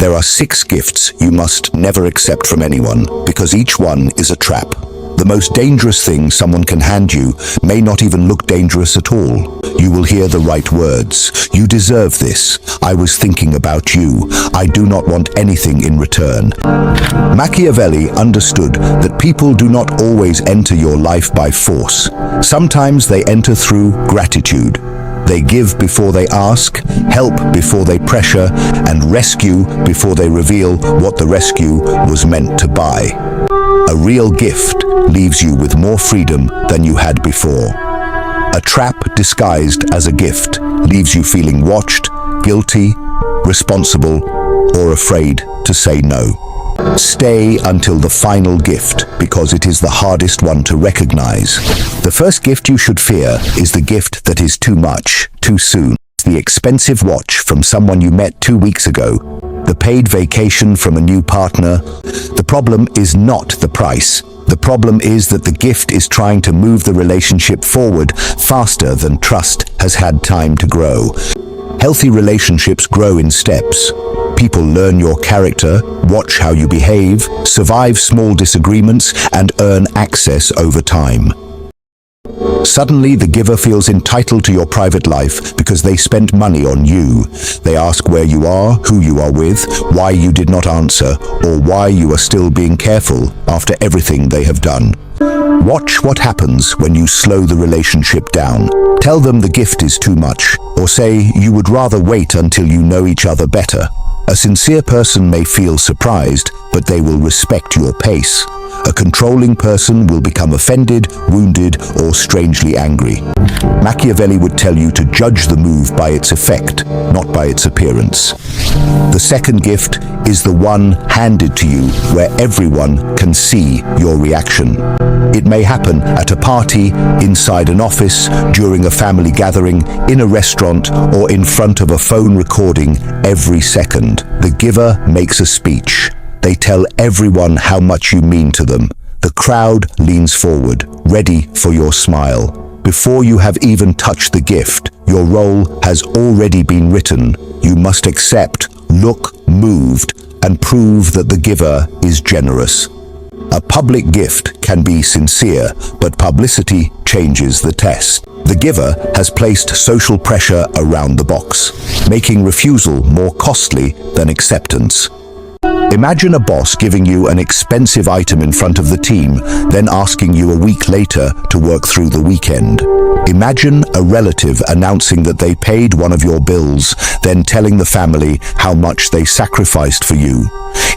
There are 6 gifts you must never accept from anyone, because each one is a trap. The most dangerous thing someone can hand you may not even look dangerous at all. You will hear the right words. You deserve this. I was thinking about you. I do not want anything in return. Machiavelli understood that people do not always enter your life by force. Sometimes they enter through gratitude. They give before they ask, help before they pressure, and rescue before they reveal what the rescue was meant to buy. A real gift leaves you with more freedom than you had before. A trap disguised as a gift leaves you feeling watched, guilty, responsible, or afraid to say no. Stay until the final gift, because it is the hardest one to recognize. The first gift you should fear is the gift that is too much, too soon. The expensive watch from someone you met 2 weeks ago. The paid vacation from a new partner. The problem is not the price. The problem is that the gift is trying to move the relationship forward faster than trust has had time to grow. Healthy relationships grow in steps. People learn your character, watch how you behave, survive small disagreements, and earn access over time. Suddenly, the giver feels entitled to your private life because they spent money on you. They ask where you are, who you are with, why you did not answer, or why you are still being careful after everything they have done. Watch what happens when you slow the relationship down. Tell them the gift is too much, or say you would rather wait until you know each other better. A sincere person may feel surprised, but they will respect your pace. A controlling person will become offended, wounded, or strangely angry. Machiavelli would tell you to judge the move by its effect, not by its appearance. The second gift is the one handed to you where everyone can see your reaction. It may happen at a party, inside an office, during a family gathering, in a restaurant, or in front of a phone recording every second. The giver makes a speech. They tell everyone how much you mean to them. The crowd leans forward, ready for your smile. Before you have even touched the gift, your role has already been written. You must accept, look moved, and prove that the giver is generous. A public gift can be sincere, but publicity changes the test. The giver has placed social pressure around the box, making refusal more costly than acceptance. Imagine a boss giving you an expensive item in front of the team, then asking you a week later to work through the weekend. Imagine a relative announcing that they paid one of your bills, then telling the family how much they sacrificed for you.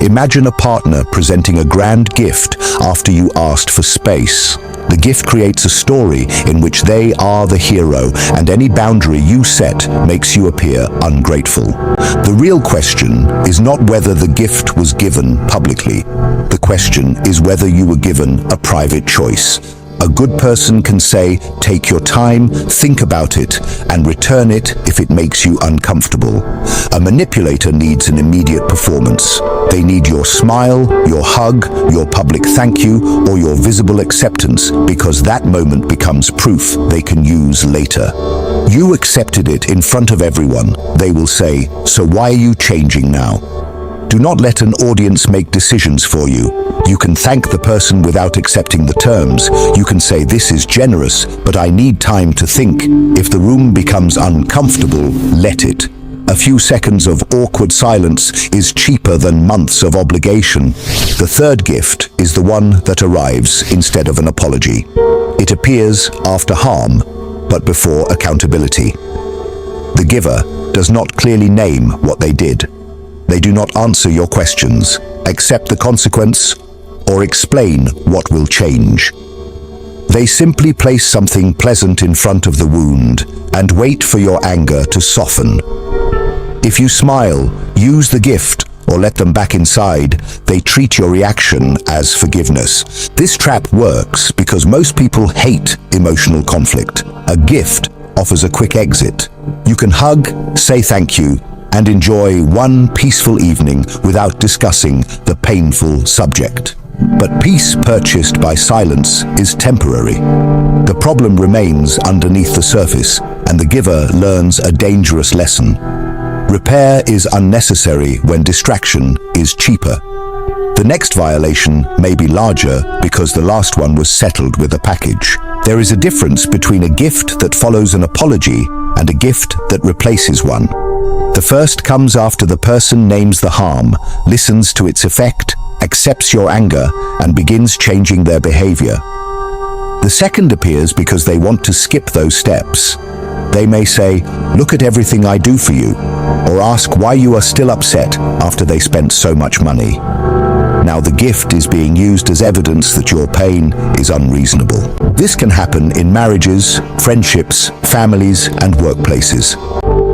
Imagine a partner presenting a grand gift after you asked for space. The gift creates a story in which they are the hero, and any boundary you set makes you appear ungrateful. The real question is not whether the gift was given publicly. The question is whether you were given a private choice. A good person can say, take your time, think about it, and return it if it makes you uncomfortable. A manipulator needs an immediate performance. They need your smile, your hug, your public thank you, or your visible acceptance, because that moment becomes proof they can use later. You accepted it in front of everyone. They will say, so why are you changing now? Do not let an audience make decisions for you. You can thank the person without accepting the terms. You can say, this is generous, but I need time to think. If the room becomes uncomfortable, let it. A few seconds of awkward silence is cheaper than months of obligation. The third gift is the one that arrives instead of an apology. It appears after harm, but before accountability. The giver does not clearly name what they did. They do not answer your questions, accept the consequence, or explain what will change. They simply place something pleasant in front of the wound and wait for your anger to soften. If you smile, use the gift, or let them back inside, they treat your reaction as forgiveness. This trap works because most people hate emotional conflict. A gift offers a quick exit. You can hug, say thank you, and enjoy one peaceful evening without discussing the painful subject. But peace purchased by silence is temporary. The problem remains underneath the surface, and the giver learns a dangerous lesson. Repair is unnecessary when distraction is cheaper. The next violation may be larger because the last one was settled with a package. There is a difference between a gift that follows an apology and a gift that replaces one. The first comes after the person names the harm, listens to its effect, accepts your anger, and begins changing their behavior. The second appears because they want to skip those steps. They may say, "Look at everything I do for you," or ask why you are still upset after they spent so much money. Now the gift is being used as evidence that your pain is unreasonable. This can happen in marriages, friendships, families, and workplaces.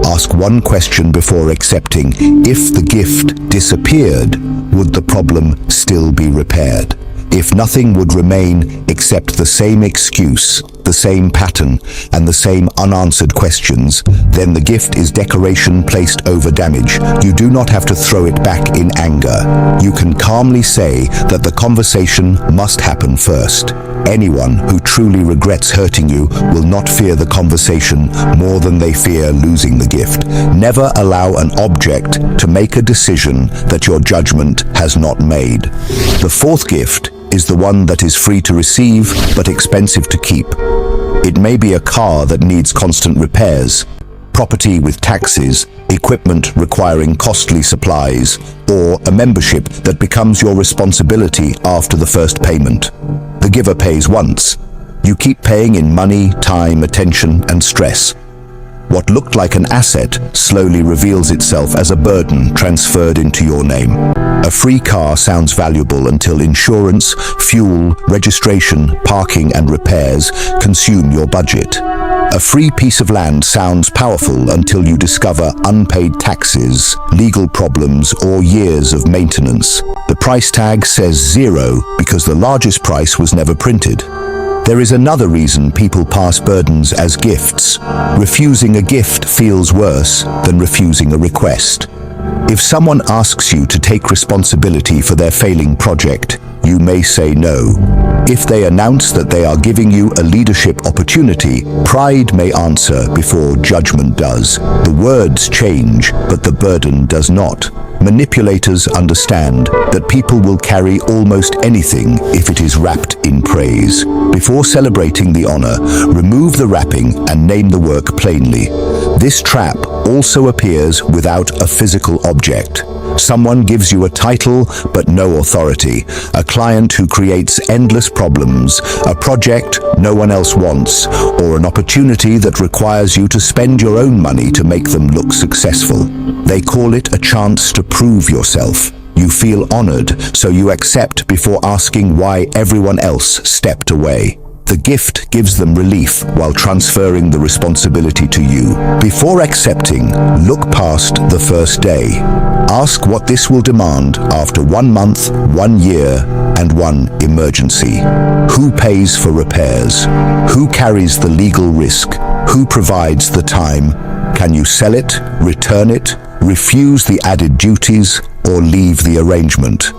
Ask one question before accepting. If the gift disappeared, would the problem still be repaired? If nothing would remain except the same excuse, the same pattern, and the same unanswered questions, then the gift is decoration placed over damage. You do not have to throw it back in anger. You can calmly say that the conversation must happen first. Anyone who truly regrets hurting you will not fear the conversation more than they fear losing the gift. Never allow an object to make a decision that your judgment has not made. The fourth gift is the one that is free to receive but expensive to keep. It may be a car that needs constant repairs, property with taxes, equipment requiring costly supplies, or a membership that becomes your responsibility after the first payment. The giver pays once. You keep paying in money, time, attention, and stress. What looked like an asset slowly reveals itself as a burden transferred into your name. A free car sounds valuable until insurance, fuel, registration, parking, and repairs consume your budget. A free piece of land sounds powerful until you discover unpaid taxes, legal problems, or years of maintenance. The price tag says zero because the largest price was never printed. There is another reason people pass burdens as gifts. Refusing a gift feels worse than refusing a request. If someone asks you to take responsibility for their failing project, you may say no. If they announce that they are giving you a leadership opportunity, pride may answer before judgment does. The words change, but the burden does not. Manipulators understand that people will carry almost anything if it is wrapped in praise. Before celebrating the honor, remove the wrapping and name the work plainly. This trap also appears without a physical object. Someone gives you a title but no authority, a client who creates endless problems, a project no one else wants, or an opportunity that requires you to spend your own money to make them look successful. They call it a chance to prove yourself. You feel honored, so you accept before asking why everyone else stepped away. The gift gives them relief while transferring the responsibility to you. Before accepting, look past the first day. Ask what this will demand after 1 month, 1 year, and 1 emergency. Who pays for repairs? Who carries the legal risk? Who provides the time? Can you sell it, return it, refuse the added duties, or leave the arrangement?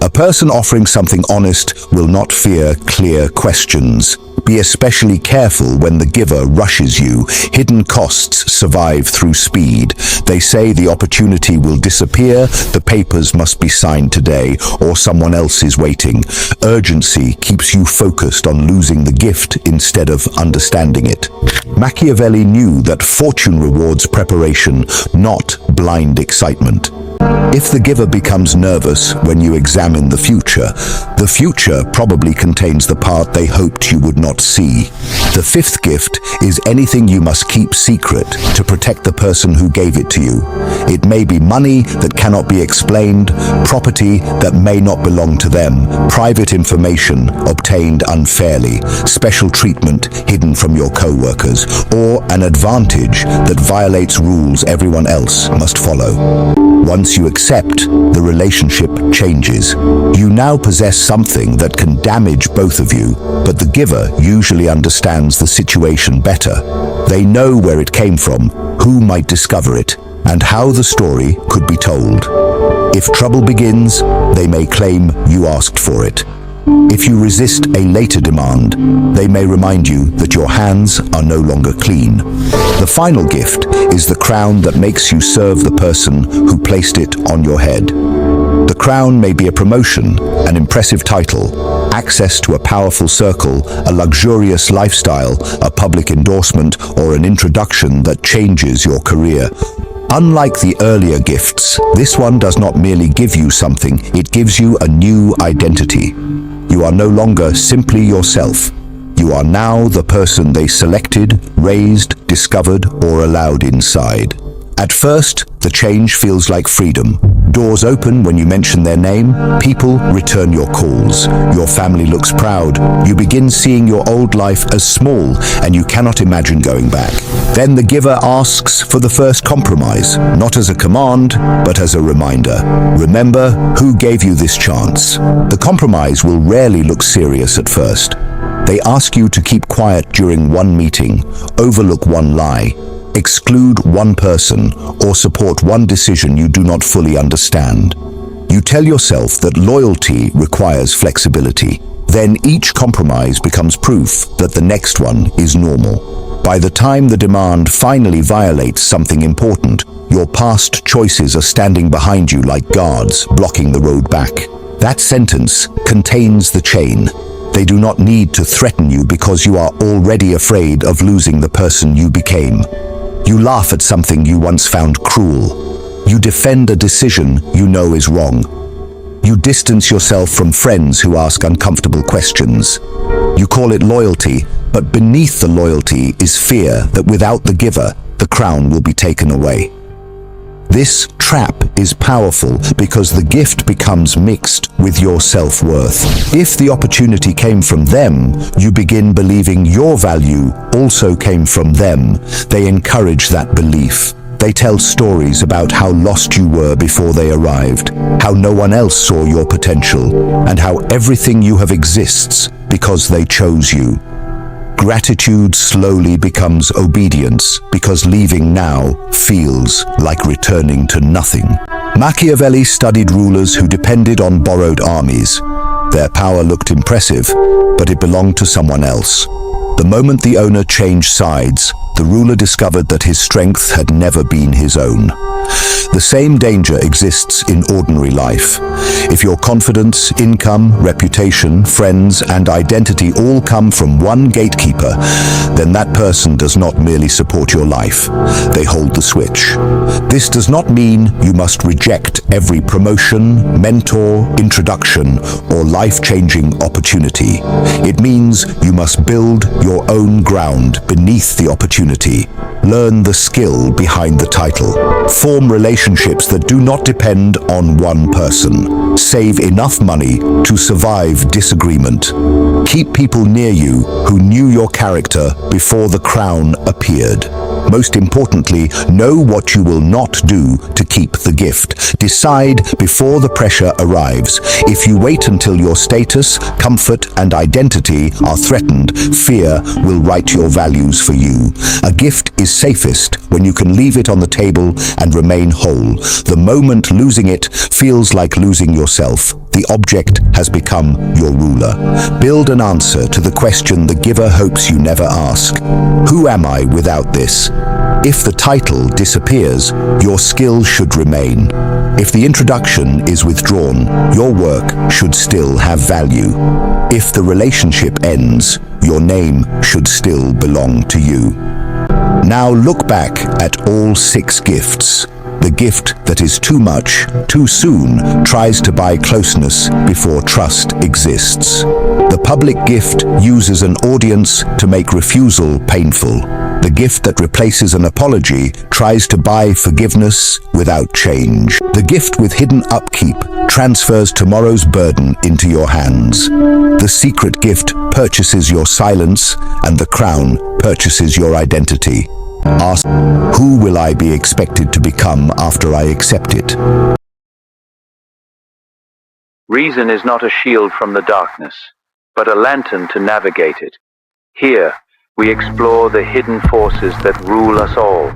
A person offering something honest will not fear clear questions. Be especially careful when the giver rushes you. Hidden costs survive through speed. They say the opportunity will disappear, the papers must be signed today, or someone else is waiting. Urgency keeps you focused on losing the gift instead of understanding it. Machiavelli knew that fortune rewards preparation, not blind excitement. If the giver becomes nervous when you examine the future probably contains the part they hoped you would not see. The fifth gift is anything you must keep secret to protect the person who gave it to you. It may be money that cannot be explained, property that may not belong to them, private information obtained unfairly, special treatment hidden from your co-workers, or an advantage that violates rules everyone else must follow. Once you accept, the relationship changes. You now possess something that can damage both of you, but the giver usually understands the situation better. They know where it came from, who might discover it, and how the story could be told. If trouble begins, they may claim you asked for it. If you resist a later demand, they may remind you that your hands are no longer clean. The final gift is the crown that makes you serve the person who placed it on your head. The crown may be a promotion, an impressive title, access to a powerful circle, a luxurious lifestyle, a public endorsement, or an introduction that changes your career. Unlike the earlier gifts, this one does not merely give you something, it gives you a new identity. You are no longer simply yourself. You are now the person they selected, raised, discovered, or allowed inside. At first, the change feels like freedom. Doors open when you mention their name, people return your calls, your family looks proud, you begin seeing your old life as small and you cannot imagine going back. Then the giver asks for the first compromise, not as a command, but as a reminder. Remember who gave you this chance. The compromise will rarely look serious at first. They ask you to keep quiet during one meeting, overlook one lie, exclude one person, or support one decision you do not fully understand. You tell yourself that loyalty requires flexibility. Then each compromise becomes proof that the next one is normal. By the time the demand finally violates something important, your past choices are standing behind you like guards, blocking the road back. That sentence contains the chain. They do not need to threaten you because you are already afraid of losing the person you became. You laugh at something you once found cruel. You defend a decision you know is wrong. You distance yourself from friends who ask uncomfortable questions. You call it loyalty, but beneath the loyalty is fear that without the giver, the crown will be taken away. This trap is powerful because the gift becomes mixed with your self-worth. If the opportunity came from them, you begin believing your value also came from them. They encourage that belief. They tell stories about how lost you were before they arrived, how no one else saw your potential, and how everything you have exists because they chose you. Gratitude slowly becomes obedience because leaving now feels like returning to nothing. Machiavelli studied rulers who depended on borrowed armies. Their power looked impressive, but it belonged to someone else. The moment the owner changed sides, the ruler discovered that his strength had never been his own. The same danger exists in ordinary life. If your confidence, income, reputation, friends, and identity all come from one gatekeeper, then that person does not merely support your life. They hold the switch. This does not mean you must reject every promotion, mentor, introduction, or life-changing opportunity. It means you must build your own ground beneath the opportunity. Learn the skill behind the title. Form relationships that do not depend on one person. Save enough money to survive disagreement. Keep people near you who knew your character before the crown appeared. Most importantly, know what you will not do to keep the gift. Decide before the pressure arrives. If you wait until your status, comfort, and identity are threatened, fear will write your values for you. A gift is safest when you can leave it on the table and remain whole. The moment losing it feels like losing yourself. The object has become your ruler. Build an answer to the question the giver hopes you never ask. Who am I without this? If the title disappears, your skill should remain. If the introduction is withdrawn, your work should still have value. If the relationship ends, your name should still belong to you. Now look back at all 6 gifts. The gift that is too much, too soon, tries to buy closeness before trust exists. The public gift uses an audience to make refusal painful. The gift that replaces an apology tries to buy forgiveness without change. The gift with hidden upkeep transfers tomorrow's burden into your hands. The secret gift purchases your silence, and the crown purchases your identity. Ask, who will I be expected to become after I accept it? Reason is not a shield from the darkness, but a lantern to navigate it. Here, we explore the hidden forces that rule us all.